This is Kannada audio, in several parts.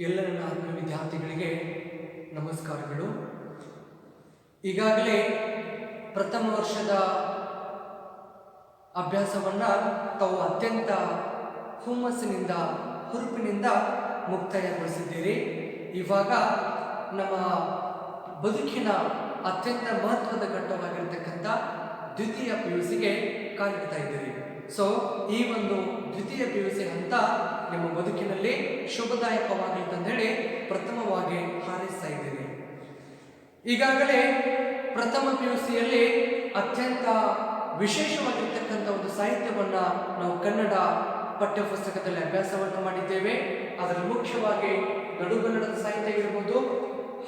ಎಲ್ಲ ನನ್ನ ಆತ್ಮೀಯ ವಿದ್ಯಾರ್ಥಿಗಳಿಗೆ ನಮಸ್ಕಾರಗಳು. ಈಗಾಗಲೇ ಪ್ರಥಮ ವರ್ಷದ ಅಭ್ಯಾಸವನ್ನು ತಾವು ಅತ್ಯಂತ ಹುಮ್ಮಸ್ಸಿನಿಂದ ಹುರುಪಿನಿಂದ ಮುಕ್ತಾಯಗೊಳಿಸಿದ್ದೀರಿ. ಇವಾಗ ನಮ್ಮ ಬದುಕಿನ ಅತ್ಯಂತ ಮಹತ್ವದ ಘಟ್ಟವಾಗಿರ್ತಕ್ಕಂಥ ದ್ವಿತೀಯ PUCಗೆ ಕಾಲಿಡ್ತಾ ಇದ್ದೀರಿ. ಸೊ ಈ ಒಂದು ದ್ವಿತೀಯ PUC ಹಂತ ನಿಮ್ಮ ಬದುಕಿನಲ್ಲಿ ಶುಭದಾಯಕವಾಗಲಿ ಅಂತ ಹೇಳಿ ಪ್ರಥಮವಾಗಿ ಹಾರೈಸ್ತಾ ಇದ್ದೀನಿ. ಈಗಾಗಲೇ ಪ್ರಥಮ PUCಯಲ್ಲಿ ಅತ್ಯಂತ ವಿಶೇಷವಾಗಿರ್ತಕ್ಕಂಥ ಒಂದು ಸಾಹಿತ್ಯವನ್ನು ನಾವು ಕನ್ನಡ ಪಠ್ಯಪುಸ್ತಕದಲ್ಲಿ ಅಭ್ಯಾಸವನ್ನು ಮಾಡಿದ್ದೇವೆ. ಅದರಲ್ಲಿ ಮುಖ್ಯವಾಗಿ ನಡುಗನ್ನಡದ ಸಾಹಿತ್ಯ ಆಗಿರ್ಬೋದು,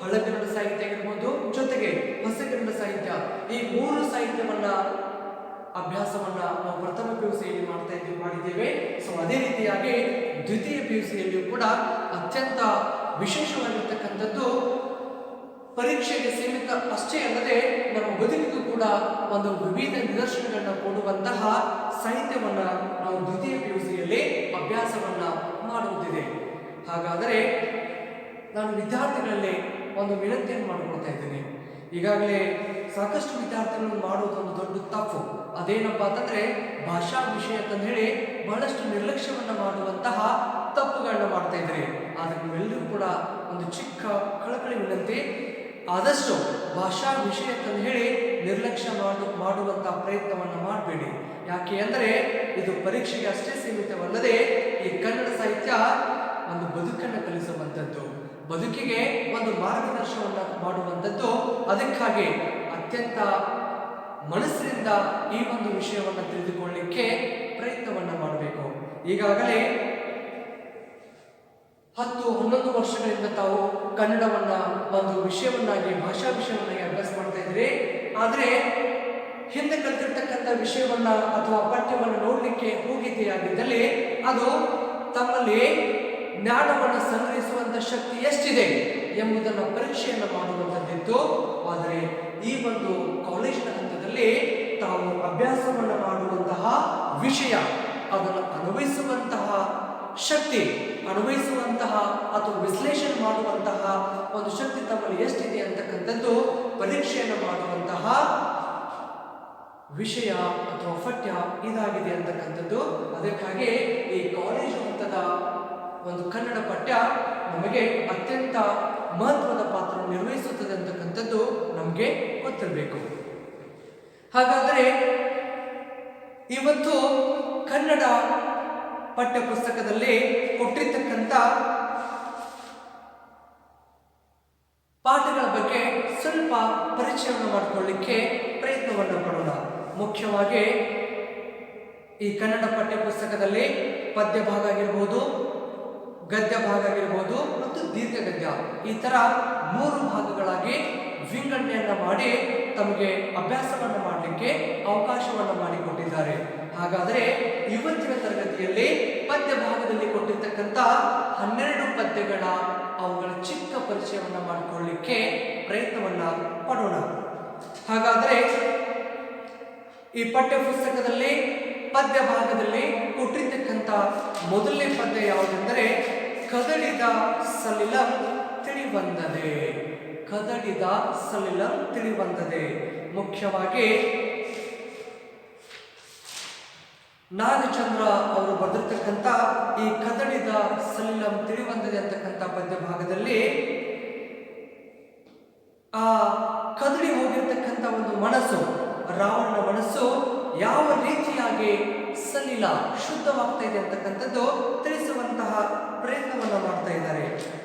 ಹಳಗನ್ನಡ ಸಾಹಿತ್ಯ ಆಗಿರ್ಬೋದು, ಜೊತೆಗೆ ಹೊಸಗನ್ನಡ ಸಾಹಿತ್ಯ, ಈ ಮೂರು ಸಾಹಿತ್ಯವನ್ನ ಅಭ್ಯಾಸವನ್ನ ನಾವು ಪ್ರಥಮ PUCಯಲ್ಲಿ ಮಾಡಿದ್ದೇವೆ. ಸೊ ಅದೇ ರೀತಿಯಾಗಿ ದ್ವಿತೀಯ PUCಯಲ್ಲಿಯೂ ಕೂಡ ಅತ್ಯಂತ ವಿಶೇಷವಾಗಿರ್ತಕ್ಕಂಥದ್ದು ಪರೀಕ್ಷೆಗೆ ಸೀಮಿತ ಅಷ್ಟೇ ಅಲ್ಲದೆ ನಮ್ಮ ಬದುಕಿಗೂ ಕೂಡ ಒಂದು ವಿವಿಧ ನಿದರ್ಶನಗಳನ್ನ ಕೊಡುವಂತಹ ಸಾಹಿತ್ಯವನ್ನ ನಾವು ದ್ವಿತೀಯ PUCಯಲ್ಲಿ ಅಭ್ಯಾಸವನ್ನ ಮಾಡುವುದಿದೆ. ಹಾಗಾದರೆ ನಾನು ವಿದ್ಯಾರ್ಥಿಗಳಲ್ಲಿ ಒಂದು ವಿನಂತಿಯನ್ನು ಮಾಡಿಕೊಳ್ತಾ ಇದ್ದೀನಿ. ಈಗಾಗಲೇ ಸಾಕಷ್ಟು ವಿದ್ಯಾರ್ಥಿಗಳನ್ನು ಮಾಡುವುದು ಒಂದು ದೊಡ್ಡ ತಪ್ಪು. ಅದೇನಪ್ಪ ಅಂತಂದ್ರೆ ಭಾಷಾ ವಿಷಯ ಅಂತ ಹೇಳಿ ಬಹಳಷ್ಟು ನಿರ್ಲಕ್ಷ್ಯವನ್ನ ಮಾಡುವಂತಹ ತಪ್ಪುಗಳನ್ನ ಮಾಡ್ತಾ ಇದ್ದಾರೆ. ಆದ್ರೆ ನೀವೆಲ್ಲರೂ ಕೂಡ ಒಂದು ಚಿಕ್ಕ ಕಳಕಳಿ ವಿನಂತಿ, ಆದಷ್ಟು ಭಾಷಾ ವಿಷಯ ಅಂತ ಹೇಳಿ ನಿರ್ಲಕ್ಷ್ಯ ಮಾಡುವಂತಹ ಪ್ರಯತ್ನವನ್ನ ಮಾಡಬೇಡಿ. ಯಾಕೆ ಅಂದರೆ ಇದು ಪರೀಕ್ಷೆಗೆ ಅಷ್ಟೇ ಸೀಮಿತವಲ್ಲದೆ ಈ ಕನ್ನಡ ಸಾಹಿತ್ಯ ಒಂದು ಬದುಕನ್ನು ಕಲಿಸುವಂಥದ್ದು, ಬದುಕಿಗೆ ಒಂದು ಮಾರ್ಗದರ್ಶನವನ್ನು ಮಾಡುವಂಥದ್ದು. ಅದಕ್ಕಾಗಿ ಅತ್ಯಂತ ಮನಸ್ಸಿನಿಂದ ಈ ಒಂದು ವಿಷಯವನ್ನು ತಿಳಿದುಕೊಳ್ಳಲಿಕ್ಕೆ ಪ್ರಯತ್ನವನ್ನ ಮಾಡಬೇಕು. ಈಗಾಗಲೇ 10-11 ವರ್ಷಗಳಿಂದ ತಾವು ಕನ್ನಡವನ್ನ ಒಂದು ವಿಷಯವನ್ನಾಗಿ, ಭಾಷಾ ವಿಷಯವನ್ನಾಗಿ ಅಭ್ಯಾಸ ಮಾಡ್ತಾ ಇದ್ದೀರಿ. ಆದರೆ ಹಿಂದೆ ಕಲಿತಿರ್ತಕ್ಕಂಥ ವಿಷಯವನ್ನ ಅಥವಾ ಪಠ್ಯವನ್ನು ನೋಡಲಿಕ್ಕೆ ಹೋಗಿದೆಯಾಗಿದ್ದಲ್ಲಿ ಅದು ತಮ್ಮಲ್ಲಿ ಜ್ಞಾನವನ್ನು ಸಂಗ್ರಹಿಸುವಂತ ಶಕ್ತಿ ಎಷ್ಟಿದೆ ಎಂಬುದನ್ನು ಪರೀಕ್ಷೆಯನ್ನು ಮಾಡುವಂಥದ್ದಿತ್ತು. ಆದರೆ ಈ ಒಂದು ಕಾಲೇಜಿನ ಹಂತದಲ್ಲಿ ತಾವು ಅಭ್ಯಾಸವನ್ನು ಮಾಡುವಂತಹ ವಿಷಯ, ಅದನ್ನು ಅನ್ವಯಿಸುವಂತಹ ಶಕ್ತಿ, ಅನ್ವಯಿಸುವಂತಹ ಅಥವಾ ವಿಶ್ಲೇಷಣೆ ಮಾಡುವಂತಹ ಒಂದು ಶಕ್ತಿ ತಮ್ಮಲ್ಲಿ ಎಷ್ಟಿದೆ ಅಂತಕ್ಕಂಥದ್ದು ಪರೀಕ್ಷೆಯನ್ನು ಮಾಡುವಂತಹ ವಿಷಯ ಅಥವಾ ಪಠ್ಯ ಇದಾಗಿದೆ ಅಂತಕ್ಕಂಥದ್ದು. ಅದಕ್ಕಾಗಿ ಈ ಕಾಲೇಜು ಹಂತದ ಒಂದು ಕನ್ನಡ ಪಠ್ಯ ನಮಗೆ ಅತ್ಯಂತ ಮಹತ್ವದ ಪಾತ್ರ ನಿರ್ವಹಿಸುತ್ತದೆ ಅಂತಕ್ಕಂಥದ್ದು ನಮಗೆ ಗೊತ್ತಿರಬೇಕು. ಹಾಗಾದರೆ ಇವತ್ತು ಕನ್ನಡ ಪಠ್ಯ ಪುಸ್ತಕದಲ್ಲಿ ಕೊಟ್ಟಿರ್ತಕ್ಕಂಥ ಪಾಠಗಳ ಬಗ್ಗೆ ಸ್ವಲ್ಪ ಪರಿಚಯವನ್ನು ಮಾಡಿಕೊಳ್ಳಿಕ್ಕೆ ಪ್ರಯತ್ನವನ್ನು ಪಡೋಣ. ಮುಖ್ಯವಾಗಿ ಈ ಕನ್ನಡ ಪಠ್ಯ ಪುಸ್ತಕದಲ್ಲಿ ಪದ್ಯ ಭಾಗ ಆಗಿರ್ಬೋದು, ಗದ್ಯ ಭಾಗ ಆಗಿರ್ಬೋದು ಮತ್ತು ದೀರ್ಘ ಗದ್ಯ, ಈ ತರ 3 ಭಾಗಗಳಾಗಿ ವಿಂಗಡಣೆಯನ್ನ ಮಾಡಿ ತಮಗೆ ಅಭ್ಯಾಸವನ್ನು ಮಾಡಲಿಕ್ಕೆ ಅವಕಾಶವನ್ನು ಮಾಡಿಕೊಟ್ಟಿದ್ದಾರೆ. ಹಾಗಾದರೆ ಇವತ್ತಿನ ತರಗತಿಯಲ್ಲಿ ಪದ್ಯ ಭಾಗದಲ್ಲಿ ಕೊಟ್ಟಿರ್ತಕ್ಕಂಥ 12 ಪದ್ಯಗಳ ಅವುಗಳ ಚಿಕ್ಕ ಪರಿಚಯವನ್ನು ಮಾಡಿಕೊಳ್ಳಲಿಕ್ಕೆ ಪ್ರಯತ್ನವನ್ನ ಪಡೋಣ. ಹಾಗಾದರೆ ಈ ಪಠ್ಯ ಪುಸ್ತಕದಲ್ಲಿ ಪದ್ಯ ಭಾಗದಲ್ಲಿ ಕೊಟ್ಟಿರ್ತಕ್ಕಂಥ ಮೊದಲನೇ ಪದ್ಯ ಯಾವುದೆಂದರೆ ಕದಡಿದ ಸಲಿಲಂ ತಿಳಿಬಂದದೆ. ಕದಡಿದ ಸಲಿಲಂ ತಿಳಿಬಂದದೆ. ಮುಖ್ಯವಾಗಿ ನಾಗಚಂದ್ರ ಅವರು ಬರೆದಿರ್ತಕ್ಕಂಥ ಈ ಕದಡಿದ ಸಲಿಲಂ ತಿಳಿಬಂದದೆ ಅಂತಕ್ಕಂಥ ಪದ್ಯ ಭಾಗದಲ್ಲಿ ಆ ಕದಡಿ ಹೋಗಿರ್ತಕ್ಕಂಥ ಒಂದು ಮನಸ್ಸು, ರಾವಣನ ಮನಸ್ಸು ಯಾವ ರೀತಿಯಾಗಿ ಸಲಿಲ ಶುದ್ಧವಾಗ್ತಾ ಇದೆ ಅಂತಕ್ಕಂಥದ್ದು ತಿಳಿಸುವಂತಹ ಪ್ರಯತ್ನವನ್ನು ಮಾಡ್ತಾ ಇದ್ದಾರೆ.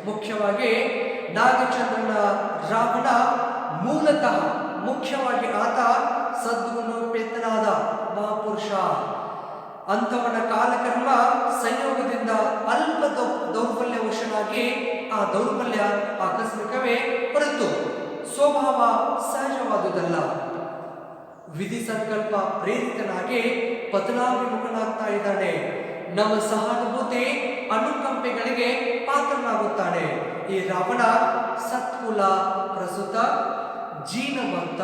ಮುಖ್ಯವಾಗಿ ನಾಗಚಂದ್ರನ ರಾವಣ ಮೂಲತಃ ಮುಖ್ಯವಾಗಿ ಆತ ಸದ್ಗುಣೋಪೇತನಾದ ಮಹಾಪುರುಷ. ಅಂಥವನ ಕಾಲಕರ್ಮ ಸಂಯೋಗದಿಂದ ಅಲ್ಪ ದೌರ್ಬಲ್ಯವಶನಾಗಿ, ಆ ದೌರ್ಬಲ್ಯ ಆಕಸ್ಮಿಕವೇ ಹೊರತು ಸ್ವಭಾವ ಸಹಜವಾದುದಲ್ಲ. ವಿಧಿ ಸಂಕಲ್ಪ ಪ್ರೇರಿತನಾಗಿ ಪತನಾಭಿಮುಖನಾಗ್ತಾ ಇದ್ದಾನೆ. ನಮ್ಮ ಸಹಾನುಭೂತಿ ಅನುಕಂಪೆಗಳಿಗೆ ಪಾತ್ರನಾಗುತ್ತಾನೆ. ಈ ರಾವಣ ಸತ್ಕುಲ ಪ್ರಸುತ, ಜೀನಭಕ್ತ,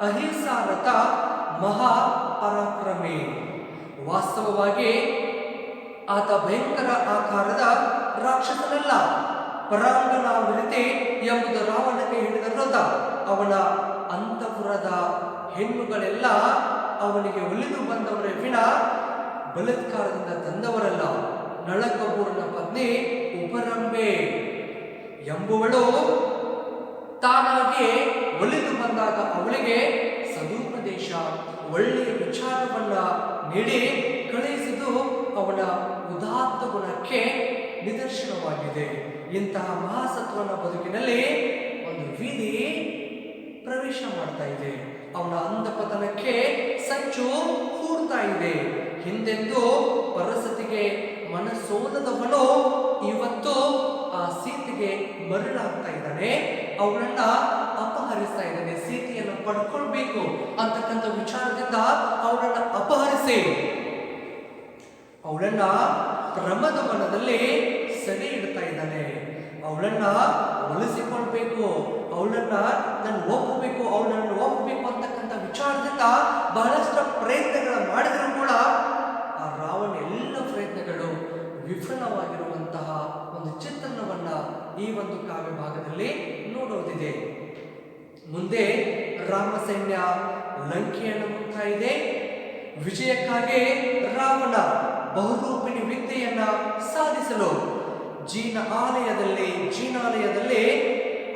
ಅಹಿಂಸಾರತ, ಮಹಾ ಪರಾಕ್ರಮಿ. ವಾಸ್ತವವಾಗಿ ಆತ ಭಯಂಕರ ಆಕಾರದ ರಾಕ್ಷಸನಲ್ಲ, ಪರಾಂಗನಾವೃತಿ ಎಂಬುದು ರಾವಣನಿಗೆ ಹಿಡಿದ ರಥ. ಅವನ ಅಂತಃಪುರದ ಹೆಣ್ಣುಗಳೆಲ್ಲ ಅವನಿಗೆ ಒಲಿದು ಬಂದವರೇ ವಿನ ಬಲಾತ್ಕಾರದಿಂದ ತಂದವರಲ್ಲ. ನಳಕಪೂರ್ಣ ಪತ್ನಿ ಉಪರಂಬೆ ಎಂಬುವಳು ತಾನಾಗಿ ಒಲಿದು ಬಂದಾಗ ಅವಳಿಗೆ ಸದುಪದೇಶ ಒಳ್ಳೆಯ ವಿಚಾರವನ್ನ ನೀಡಿ ಕಳುಹಿಸಿದು ಅವನ ಉದಾತ್ತ ಗುಣಕ್ಕೆ ನಿದರ್ಶನವಾಗಿದೆ. ಇಂತಹ ಮಹಾಸತ್ವನ ಬದುಕಿನಲ್ಲಿ ಒಂದು ವೀದಿ ಪ್ರವೇಶ ಮಾಡ್ತಾ ಇದೆ. ಅವನ ಅಂಧಪತನಕ್ಕೆ ಸಂಚು ಹೂಡ್ತಾ ಇದೆ. ಹಿಂದೆಂದು ಪರಸತಿಗೆ ಮನಸೋಲದವನು ಇವತ್ತು ಆ ಸೀತೆಗೆ ಮರಳಾಗ್ತಾ ಇದ್ದಾನೆ. ಅವಳನ್ನ ಅಪಹರಿಸ್ತಾ ಇದ್ದಾನೆ. ಸೀತೆಯನ್ನು ಪಡ್ಕೊಳ್ಬೇಕು ಅಂತಕ್ಕಂಥ ವಿಚಾರದಿಂದ ಅವಳನ್ನ ಅಪಹರಿಸಿ ಅವಳನ್ನ ಪ್ರಮದವನದಲ್ಲಿ ಸೆರೆ ಇಡ್ತಾ ಇದ್ದಾನೆ. ಅವಳನ್ನ ಒಲಿಸಿಕೊಳ್ಬೇಕು, ಅವಳನ್ನ ನಾನು ಒಪ್ಪಬೇಕು ಅಂತಕ್ಕಂಥ ವಿಚಾರದಿಂದ ಬಹಳಷ್ಟು ಪ್ರಯತ್ನಗಳ ಮಾಡಿದರೂ ಕೂಡ ಆ ರಾವಣ ಎಲ್ಲ ಪ್ರಯತ್ನಗಳು ವಿಫಲವಾಗಿರುವಂತಹ ಒಂದು ಚಿತ್ರಣವನ್ನ ಈ ಒಂದು ಕಾವ್ಯ ಭಾಗದಲ್ಲಿ ನೋಡೋದಿದೆ. ಮುಂದೆ ರಾಮ ಸೈನ್ಯ ಲಂಕೆಯನ್ನು ಮುಗ್ತಾ ಇದೆ. ವಿಜಯಕ್ಕಾಗಿ ರಾವಣ ಬಹುರೂಪಿಣಿ ವಿದ್ಯೆಯನ್ನ ಸಾಧಿಸಲು ಜೀನಾಲಯದಲ್ಲಿ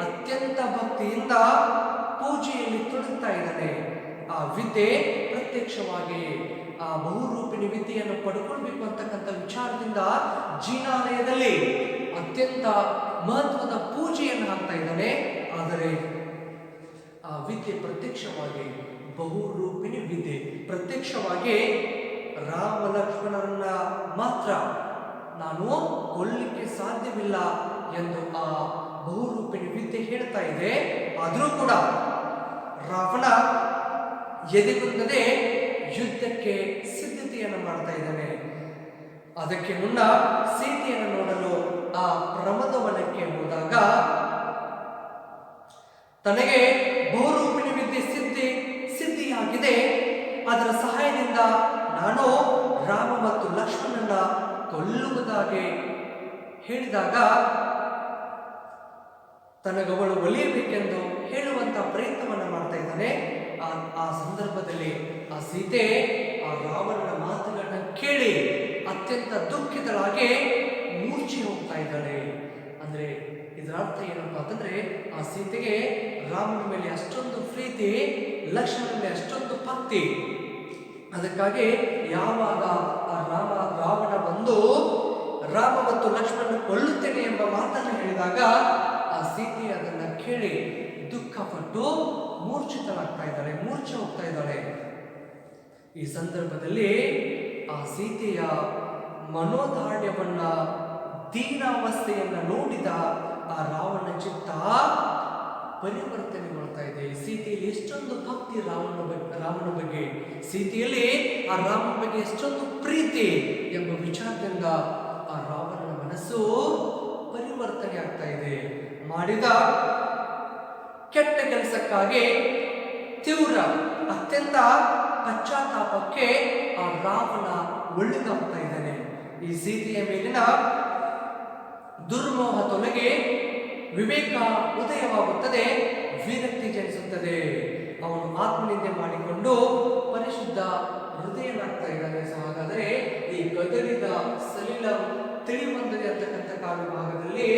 ಅತ್ಯಂತ ಭಕ್ತಿಯಿಂದ ಪೂಜೆಯಲ್ಲಿ ತೊಡಗ್ತಾ ಇದ್ದಾನೆ. ಆ ವಿದ್ಯೆ ಪ್ರತ್ಯಕ್ಷವಾಗಿ ಆ ಬಹುರೂಪಿಣಿ ವಿದ್ಯೆಯನ್ನು ಪಡ್ಕೊಳ್ಬೇಕು ಅಂತಕ್ಕಂಥ ವಿಚಾರದಿಂದ ಜೀನಾಲಯದಲ್ಲಿ ಅತ್ಯಂತ ಮಹತ್ವದ ಪೂಜೆಯನ್ನು ಹಾಕ್ತಾ ಇದ್ದಾನೆ. ಆದರೆ ಆ ವಿದ್ಯೆ ಪ್ರತ್ಯಕ್ಷವಾಗಿ ಬಹುರೂಪಿಣಿ ವಿದ್ಯೆ ಪ್ರತ್ಯಕ್ಷವಾಗಿ ರಾಮ ಲಕ್ಷ್ಮಣರನ್ನ ಮಾತ್ರ ನಾನು ಕೊಲ್ಲಿಕ್ಕೆ ಸಾಧ್ಯವಿಲ್ಲ ಎಂದು ಆ ಬಹುರೂಪಿಣಿ ವಿದ್ಯೆ ಹೇಳ್ತಾ ಇದೆ. ಆದರೂ ಕೂಡ ರಾವಣ ಎದೆಗುಂದದೆ ಯುದ್ಧಕ್ಕೆ ಸಿದ್ಧತೆಯನ್ನು ಮಾಡ್ತಾ ಇದ್ದಾನೆ. ಅದಕ್ಕೆ ಮುನ್ನ ಸೀತೆಯನ್ನು ನೋಡಲು ಆ ಪ್ರಮದವನಕ್ಕೆ ಹೋದಾಗ ತನಗೆ ಬಹುರೂಪಿಣಿ ವಿದ್ಯೆ ಸಿದ್ಧಿಯಾಗಿದೆ. ಅದರ ಸಹಾಯದಿಂದ ನಾನು ರಾಮ ಮತ್ತು ಲಕ್ಷ್ಮಣನ ಕೊಲ್ಲುವುದಾಗಿ ಹೇಳಿದಾಗ ತನಗವಳು ಒಲಿಯಬೇಕೆಂದು ಹೇಳುವಂತಹ ಪ್ರಯತ್ನವನ್ನು ಮಾಡ್ತಾ ಇದ್ದಾನೆ. ಆ ಸಂದರ್ಭದಲ್ಲಿ ಆ ಸೀತೆ ಆ ರಾವಣನ ಮಾತುಗಳನ್ನ ಕೇಳಿ ಅತ್ಯಂತ ದುಃಖಿತಳಾಗಿ ಮೂರ್ಛೆ ಹೋಗ್ತಾ ಇದ್ದಾಳೆ. ಅಂದ್ರೆ ಇದರ ಅರ್ಥ ಏನಪ್ಪ ಅಂತಂದ್ರೆ ಆ ಸೀತೆಗೆ ರಾಮನ ಮೇಲೆ ಅಷ್ಟೊಂದು ಪ್ರೀತಿ, ಲಕ್ಷ್ಮಣನ ಮೇಲೆ ಅಷ್ಟೊಂದು ಭಕ್ತಿ. ಅದಕ್ಕಾಗಿ ಯಾವಾಗ ಆ ರಾವಣ ಬಂದು ರಾಮ ಮತ್ತು ಲಕ್ಷ್ಮಣನ ಕೊಲ್ಲುತ್ತೇನೆ ಎಂಬ ಮಾತನ್ನು ಹೇಳಿದಾಗ ಆ ಸೀತೆ ಅದನ್ನ ಕೇಳಿ ದುಃಖಪಟ್ಟು ಮೂರ್ಛೆ ಹೋಗ್ತಾ ಇದ್ದಾಳೆ. ಈ ಸಂದರ್ಭದಲ್ಲಿ ಆ ಸೀತೆಯ ಮನೋದಾಢ್ಯವನ್ನ, ದೀನಾವಸ್ಥೆಯನ್ನ ನೋಡಿದ ಆ ರಾವಣ ಚಿತ್ತ ಪರಿವರ್ತನೆಗೊಳ್ತಾ ಇದೆ. ಸೀತೆಯಲ್ಲಿ ಎಷ್ಟೊಂದು ಭಕ್ತಿ ರಾಮನ ಬಗ್ಗೆ, ಸೀತೆಯಲ್ಲಿ ಆ ರಾಮನ ಬಗ್ಗೆ ಎಷ್ಟೊಂದು ಪ್ರೀತಿ ಎಂಬ ವಿಚಾರದಿಂದ ಆ ರಾವಣನ ಮನಸ್ಸು ಪರಿವರ್ತನೆ ಆಗ್ತಾ ಇದೆ. ಮಾಡಿದ ಕೆಟ್ಟ ಕೆಲಸಕ್ಕಾಗಿ ತೀವ್ರ ಅತ್ಯಂತ ಪಶ್ಚಾತ್ತಾಪಕ್ಕೆ ಆ ರಾವಣ ಒಳ್ಳೆದಾಗ್ತಾ ಇದ್ದಾನೆ. ಈ ಸೀತೆಯ ಮೇಲಿನ ದುರ್ಮೋಹ ತೊಲಗಿ ವಿವೇಕ ಉದಯವಾಗುತ್ತದೆ, ವಿರಕ್ತಿ ಜನಿಸುತ್ತದೆ. ಅವನು ಆತ್ಮನಿಂದೆ ಮಾಡಿಕೊಂಡು ಪರಿಶುದ್ಧ ಹೃದಯನಾಗ್ತಾ ಇದ್ದಾನೆ. ಸೊ ಹಾಗಾದರೆ ಈ ಗದರಿದ ಸಲಿಲ ತಿಳಿಬಂದದೆ ಅಂತಕ್ಕಂಥ ಕಾವ್ಯ ಭಾಗದಲ್ಲಿ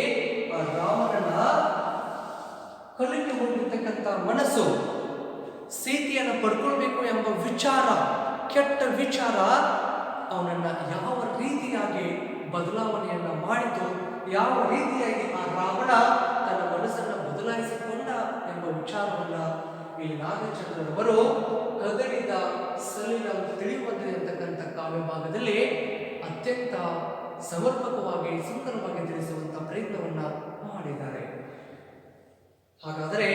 ರಾವಣನ ಕೊಲ್ಲಿಗೆ ಹೋಗಿರ್ತಕ್ಕಂಥ ಮನಸ್ಸು ಸೀತೆಯನ್ನು ಪಡ್ಕೊಳ್ಬೇಕು ಎಂಬ ವಿಚಾರ, ಕೆಟ್ಟ ವಿಚಾರ ಅವನನ್ನ ಯಾವ ರೀತಿಯಾಗಿ ಬದಲಾವಣೆಯನ್ನ ಮಾಡಿತು, ಯಾವ ರೀತಿಯಾಗಿ ಆ ರಾವಣ ತನ್ನ ಮನಸ್ಸನ್ನು ಬದಲಾಯಿಸಿಕೊಂಡ ಎಂಬ ವಿಚಾರವನ್ನ ಇಲ್ಲಿ ನಾಗಚಂದ್ರರವರು ಕದಡಿದ ಸಲಿಲ ತಿಳಿಯುವಂತೆ ಅಂತಕ್ಕಂಥ ಕಾವ್ಯ ಭಾಗದಲ್ಲಿ ಅತ್ಯಂತ ಸಮರ್ಪಕವಾಗಿ ಸುಂದರವಾಗಿ ತಿಳಿಸುವಂತಹ ಪ್ರಯತ್ನವನ್ನ ಮಾಡಿದ್ದಾರೆ. ಹಾಗಾದರೆ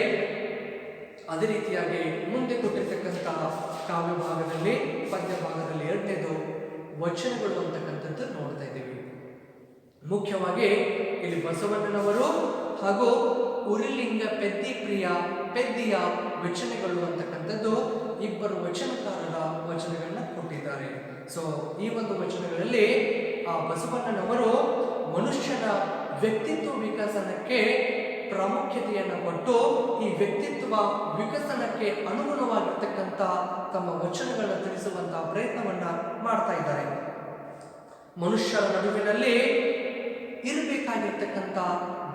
ಅದೇ ರೀತಿಯಾಗಿ ಮುಂದೆ ಕೊಟ್ಟಿರ್ತಕ್ಕಂತಹ ಕಾವ್ಯ ಭಾಗದಲ್ಲಿ, ಪದ್ಯ ಭಾಗದಲ್ಲಿ ಎರಡನೇದು ವಚನಗಳು ಅಂತಕ್ಕಂಥದ್ದು ನೋಡ್ತಾ ಇದ್ದೀವಿ. ಮುಖ್ಯವಾಗಿ ಇಲ್ಲಿ ಬಸವಣ್ಣನವರು ಹಾಗೂ ಉರಿಲಿಂಗ ಪೆದ್ದಿಯ ವಚನಗಳು ಅಂತಕ್ಕಂಥದ್ದು ಇಬ್ಬರು ವಚನಕಾರರ ವಚನಗಳನ್ನ ಕೊಟ್ಟಿದ್ದಾರೆ. ಸೊ ಈ ಒಂದು ವಚನಗಳಲ್ಲಿ ಆ ಬಸವಣ್ಣನವರು ಮನುಷ್ಯನ ವ್ಯಕ್ತಿತ್ವ ವಿಕಸನಕ್ಕೆ ಪ್ರಾಮುಖ್ಯತೆಯನ್ನು ಕೊಟ್ಟು ಈ ವ್ಯಕ್ತಿತ್ವ ವಿಕಸನಕ್ಕೆ ಅನುಗುಣವಾಗಿರ್ತಕ್ಕಂಥ ತಮ್ಮ ವಚನಗಳನ್ನು ತಿಳಿಸುವಂತಹ ಪ್ರಯತ್ನವನ್ನ ಮಾಡ್ತಾ ಇದ್ದಾರೆ. ಮನುಷ್ಯರ ನಡುವಿನಲ್ಲಿ ಇರಬೇಕಾಗಿರ್ತಕ್ಕಂಥ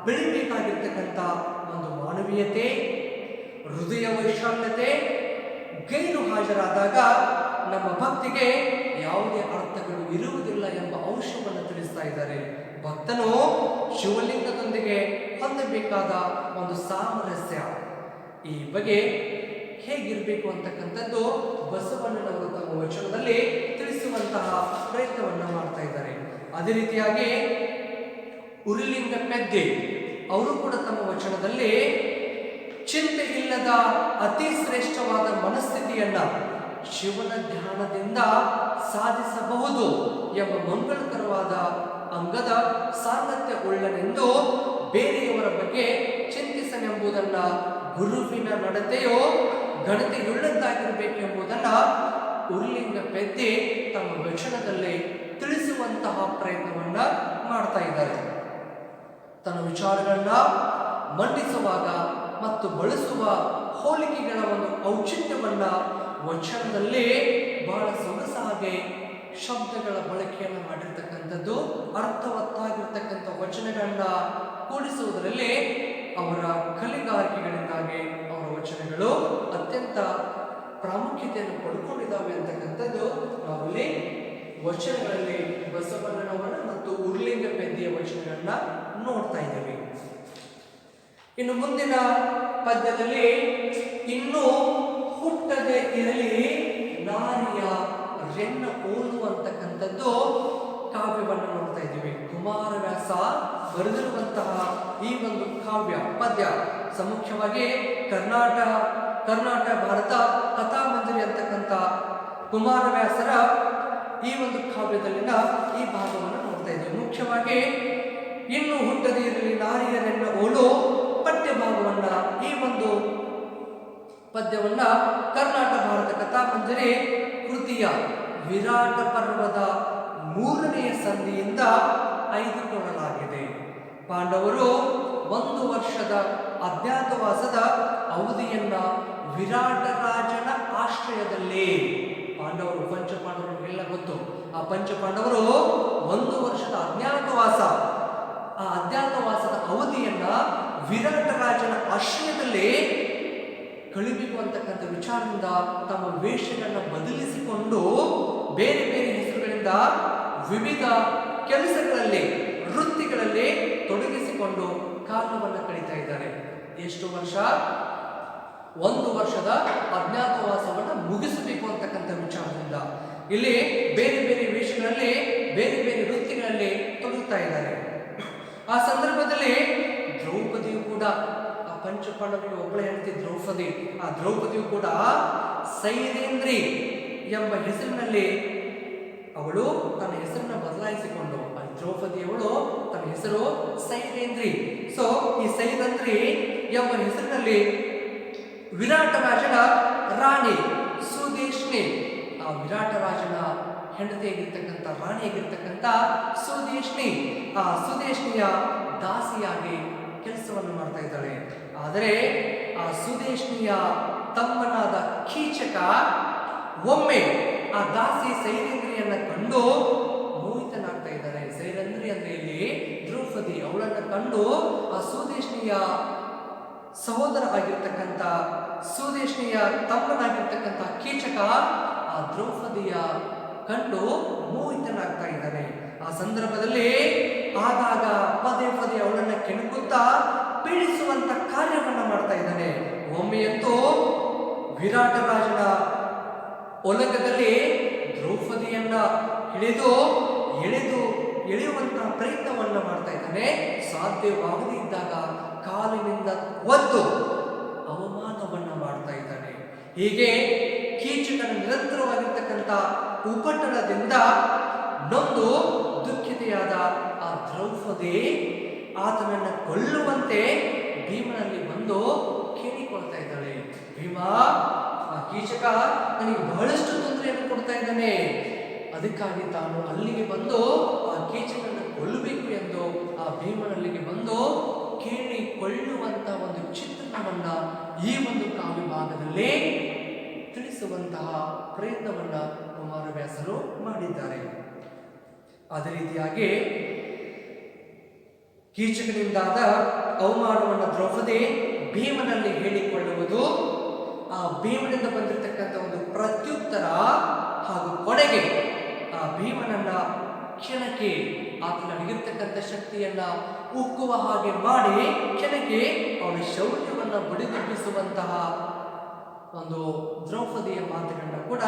ಬೆಳಿಬೇಕಾಗಿರ್ತಕ್ಕಂಥ ಒಂದು ಮಾನವೀಯತೆ, ಹೃದಯ ವೈಶಾಲ್ಯತೆ ಗೈರು ಹಾಜರಾದಾಗ ನಮ್ಮ ಭಕ್ತಿಗೆ ಯಾವುದೇ ಅರ್ಥಗಳು ಇರುವುದಿಲ್ಲ ಎಂಬ ಅಂಶವನ್ನು ತಿಳಿಸ್ತಾ ಇದ್ದಾರೆ. ಭಕ್ತನು ಶಿವಲಿಂಗದೊಂದಿಗೆ ಹೊಂದಬೇಕಾದ ಒಂದು ಸಾಮರಸ್ಯ, ಈ ಬಗ್ಗೆ ಹೇಗಿರಬೇಕು ಅಂತಕ್ಕಂಥದ್ದು ಬಸವಣ್ಣನವರು ತಮ್ಮ ವಚನದಲ್ಲಿ ತಿಳಿಸುವಂತಹ ಪ್ರಯತ್ನವನ್ನ ಮಾಡ್ತಾ ಇದ್ದಾರೆ. ಅದೇ ರೀತಿಯಾಗಿ ಉರಿಲಿಂಗ ಪೆದ್ದೆ ಅವರು ಕೂಡ ತಮ್ಮ ವಚನದಲ್ಲಿ ಚಿಂತೆ ಇಲ್ಲದ ಅತಿ ಶ್ರೇಷ್ಠವಾದ ಮನಸ್ಥಿತಿಯನ್ನ ಶಿವನ ಧ್ಯಾನದಿಂದ ಸಾಧಿಸಬಹುದು ಎಂಬ ಮಂಗಳಕರವಾದ ಅಂಗದ ಸಾಂಗತ್ಯ ಉಳ್ಳನೆಂದು ಬೇರೆಯವರ ಬಗ್ಗೆ ಚಿಂತಿಸನೆಂಬುದನ್ನ ಗುರುವಿನ ನಡತೆಯೋ ಘನತೆಯುಳ್ಳದ್ದಾಗಿರಬೇಕೆಂಬುದನ್ನ ಉರ್ಲಿಂಗ ಪೆದ್ದೆ ತಮ್ಮ ವಚನದಲ್ಲಿ ತಿಳಿಸುವಂತಹ ಪ್ರಯತ್ನವನ್ನ ಮಾಡ್ತಾ ಇದ್ದಾರೆ. ತನ್ನ ವಿಚಾರಗಳನ್ನ ಮಂಡಿಸುವಾಗ ಮತ್ತು ಬಳಸುವ ಹೋಲಿಕೆಗಳ ಒಂದು ಔಚಿತ್ಯವನ್ನ ವಚನದಲ್ಲಿ ಬಹಳ ಸೊಗಸಾಗಿ ಶಬ್ದಗಳ ಬಳಕೆಯನ್ನು ಮಾಡಿರ್ತಕ್ಕಂಥದ್ದು, ಅರ್ಥವತ್ತಾಗಿರ್ತಕ್ಕಂಥ ವಚನಗಳನ್ನ ಕೂಡಿಸುವುದರಲ್ಲಿ ಅವರ ಕಲಿಗಾರಿಕೆಗಳಿಂದಾಗಿ ಅವರ ವಚನಗಳು ಅತ್ಯಂತ ಪ್ರಾಮುಖ್ಯತೆಯನ್ನು ಪಡ್ಕೊಂಡಿದ್ದಾವೆ ಅಂತಕ್ಕಂಥದ್ದು ನಾವಲ್ಲಿ ವಚನಗಳಲ್ಲಿ ಬಸವಣ್ಣನವರ ಮತ್ತು ಉರ್ಲಿಂಗ ಪೆದ್ದಿಯ ವಚನಗಳನ್ನ ನೋಡ್ತಾ ಇದ್ದೇವೆ. ಇನ್ನು ಮುಂದಿನ ಪದ್ಯದಲ್ಲಿ ಇನ್ನೂ ಹುಟ್ಟದೆ ಇರಲಿ ನಾರಿಯ ರೆನ್ನ ಓಲು ಅಂತಕ್ಕಂಥದ್ದು ಕಾವ್ಯವನ್ನು ನೋಡ್ತಾ ಇದ್ದೀವಿ. ಕುಮಾರವ್ಯಾಸ ಬರೆದಿರುವಂತಹ ಈ ಒಂದು ಕಾವ್ಯ ಪದ್ಯ ಮುಖ್ಯವಾಗಿ ಕರ್ನಾಟ ಭಾರತ ಕಥಾಮಂಜರಿ ಅಂತಕ್ಕಂಥ ಕುಮಾರವ್ಯಾಸರ ಈ ಒಂದು ಕಾವ್ಯದಲ್ಲಿನ ಈ ಭಾಗವನ್ನು ನೋಡ್ತಾ ಇದ್ದೀವಿ. ಮುಖ್ಯವಾಗಿ ಇನ್ನು ಹುಟ್ಟದೆ ಇರಲಿ ನಾರಿಯ ರೆನ್ನ ಓಲು ಪಠ್ಯ ಭಾಗವನ್ನ ಈ ಒಂದು ಪದ್ಯವನ್ನ ಕರ್ನಾಟ ಭಾರತ ಕಥಾಮಂಜರಿ ಕೃತಿಯ ವಿರಾಟ ಪರ್ವದ 3ನೇ ಸಂಧಿಯಿಂದ ಆಯ್ದುಕೊಳ್ಳಲಾಗಿದೆ. ಪಾಂಡವರು 1 ವರ್ಷದ ಅಜ್ಞಾತವಾಸದ ಅವಧಿಯನ್ನ ವಿರಾಟ ರಾಜನ ಆಶ್ರಯದಲ್ಲಿ, ಪಾಂಡವರು ಪಂಚಪಾಂಡವರಿಗೆಲ್ಲ ಗೊತ್ತು, ಆ ಪಂಚಪಾಂಡವರು 1 ವರ್ಷದ ಅಜ್ಞಾತವಾಸ, ಆ ಅಜ್ಞಾತವಾಸದ ಅವಧಿಯನ್ನ ವಿರಾಟ ರಾಜನ ಆಶ್ರಯದಲ್ಲಿ ಕಳಿಬೇಕು ಅಂತಕ್ಕಂಥ ವಿಚಾರದಿಂದ ತಮ್ಮ ವೇಷಗಳನ್ನ ಬದಲಿಸಿಕೊಂಡು ಬೇರೆ ಬೇರೆ ಹೆಸರುಗಳಿಂದ ವಿವಿಧ ಕೆಲಸಗಳಲ್ಲಿ ವೃತ್ತಿಗಳಲ್ಲಿ ತೊಡಗಿಸಿಕೊಂಡು ಕಾಲವನ್ನು ಕಳೀತಾ ಇದ್ದಾರೆ. ಎಷ್ಟು ವರ್ಷ? 1 ವರ್ಷದ ಅಜ್ಞಾತವಾಸವನ್ನು ಮುಗಿಸಬೇಕು ಅಂತಕ್ಕಂಥ ವಿಚಾರದಿಂದ ಇಲ್ಲಿ ಬೇರೆ ಬೇರೆ ವೇಷಗಳಲ್ಲಿ ಬೇರೆ ಬೇರೆ ವೃತ್ತಿಗಳಲ್ಲಿ ತೊಡಗುತ್ತಾ ಇದ್ದಾರೆ. ಆ ಸಂದರ್ಭದಲ್ಲಿ ದ್ರೌಪದಿಯು ಕೂಡ, ಆ ಪಂಚಪಾಂಡವರಿಗೆ ಒಬ್ಬಳ ಹೆಂಡತಿ ದ್ರೌಪದಿ, ಆ ದ್ರೌಪದಿಯು ಕೂಡ ಸೈರೇಂದ್ರಿ ಎಂಬ ಹೆಸರಿನಲ್ಲಿ ಅವಳು ತನ್ನ ಹೆಸರನ್ನ ಬದಲಾಯಿಸಿಕೊಂಡು, ದ್ರೌಪದಿಯವಳು ತನ್ನ ಹೆಸರು ಸೈರೇಂದ್ರಿ. ಸೊ ಈ ಸೈರೇಂದ್ರಿ ಎಂಬ ಹೆಸರಿನಲ್ಲಿ ವಿರಾಟ ರಾಜನ ರಾಣಿ ಸುದೇಶ್ನಿ, ಆ ವಿರಾಟ ರಾಜನ ಹೆಂಡತಿಯಾಗಿರ್ತಕ್ಕಂಥ ರಾಣಿಯಾಗಿರ್ತಕ್ಕಂಥ ಸುದೇಶ್ನಿ, ಆ ಸುದೇಶ್ನಿಯ ದಾಸಿಯಾಗಿ ಕೆಲಸವನ್ನು ಮಾಡ್ತಾ ಇದ್ದಾಳೆ. ಆದರೆ ಆ ಸುದೇಶ್ನಿಯ ತಮ್ಮನಾದ ಕೀಚಕ ಒಮ್ಮೆ ಆ ದಾಸಿ ಸೈರೇಂದ್ರಿಯನ್ನ ಕಂಡು ಮೋಹಿತನಾಗ್ತಾ ಇದ್ದಾರೆ. ಸೈರೇಂದ್ರಿ ಅಂದ್ರೆ ಇಲ್ಲಿ ದ್ರೌಪದಿ, ಅವಳನ್ನ ಕಂಡು ಆ ಸುದೇಶ್ನಿಯ ಸಹೋದರ ಆಗಿರ್ತಕ್ಕಂಥ ಸುದೇಶ್ನಿಯ ತಮ್ಮನಾಗಿರ್ತಕ್ಕಂಥ ಕೀಚಕ ಆ ದ್ರೌಪದಿಯ ಕಂಡು ಮೋಹಿತನಾಗ್ತಾ ಇದ್ದಾನೆ. ಆ ಸಂದರ್ಭದಲ್ಲಿ ಆಗಾಗ ಪದೇ ಪದೇ ಅವಳನ್ನ ಕೆಣಕುತ್ತಾ ಪೀಡಿಸುವಂತ ಕಾರ್ಯವನ್ನ ಮಾಡ್ತಾ ಇದ್ದಾನೆ. ಒಮ್ಮೆಯಂತೂ ವಿರಾಟ ರಾಜನ ಒಲಗದಲ್ಲಿ ದ್ರೌಪದಿಯನ್ನ ಎಳೆಯುವಂತಹ ಪ್ರಯತ್ನವನ್ನ ಮಾಡ್ತಾ ಇದ್ದಾನೆ. ಸಾಧ್ಯವಾಗದೇ ಇದ್ದಾಗ ಕಾಲಿನಿಂದ ಒದ್ದು ಅವಮಾನವನ್ನ ಮಾಡ್ತಾ ಇದ್ದಾನೆ. ಹೀಗೆ ಕೀಚಕನ ನಿರಂತರವಾಗಿರ್ತಕ್ಕಂಥ ಉಪಟಳದಿಂದ ನೊಂದು ದುಃಖಿತೆಯಾದ ಆ ದ್ರೌಪದಿ ಆತನನ್ನ ಕೊಲ್ಲುವಂತೆ ಭೀಮನಲ್ಲಿ ಬಂದು ಕೇಳಿಕೊಳ್ತಾ ಇದ್ದಾಳೆ. ಭೀಮ, ಆ ಕೀಚಕ ನನಗೆ ಬಹಳಷ್ಟು ತೊಂದರೆಯನ್ನು ಕೊಡ್ತಾ ಇದ್ದಾನೆ, ಅದಕ್ಕಾಗಿ ತಾನು ಅಲ್ಲಿಗೆ ಬಂದು ಆ ಕೀಚಕನನ್ನು ಕೊಲ್ಲಬೇಕು ಎಂದು ಆ ಭೀಮನಲ್ಲಿಗೆ ಬಂದು ಕೇಳಿಕೊಳ್ಳುವಂತ ಒಂದು ಚಿತ್ರಣವನ್ನ ಈ ಒಂದು ಕಾವ್ಯ ಭಾಗದಲ್ಲಿ ತಿಳಿಸುವಂತಹ ಪ್ರಯತ್ನವನ್ನ ಕುಮಾರವ್ಯಾಸರು ಮಾಡಿದ್ದಾರೆ. ಅದೇ ರೀತಿಯಾಗಿ ಕೀಚಕನಿಂದಾದ ಅವಮಾನವನ್ನು ದ್ರೌಪದಿ ಭೀಮನಲ್ಲಿ ಹೇಳಿಕೊಳ್ಳುವುದು, ಆ ಭೀಮನಿಂದ ಬಂದಿರತಕ್ಕಂಥ ಒಂದು ಪ್ರತ್ಯುತ್ತರ ಹಾಗೂ ಕೊನೆಗೆ ಆ ಭೀಮನನ್ನ ಕೆಣಕಿ ಆತನಲ್ಲಿಗಿರ್ತಕ್ಕಂಥ ಶಕ್ತಿಯನ್ನ ಉಕ್ಕುವ ಹಾಗೆ ಮಾಡಿ ಕೆಣಕಿ ಅವನ ಶೌರ್ಯವನ್ನ ಬಡಿದೆಬ್ಬಿಸುವಂತಹ ಒಂದು ದ್ರೌಪದಿಯ ಮಾತುಗಳನ್ನ ಕೂಡ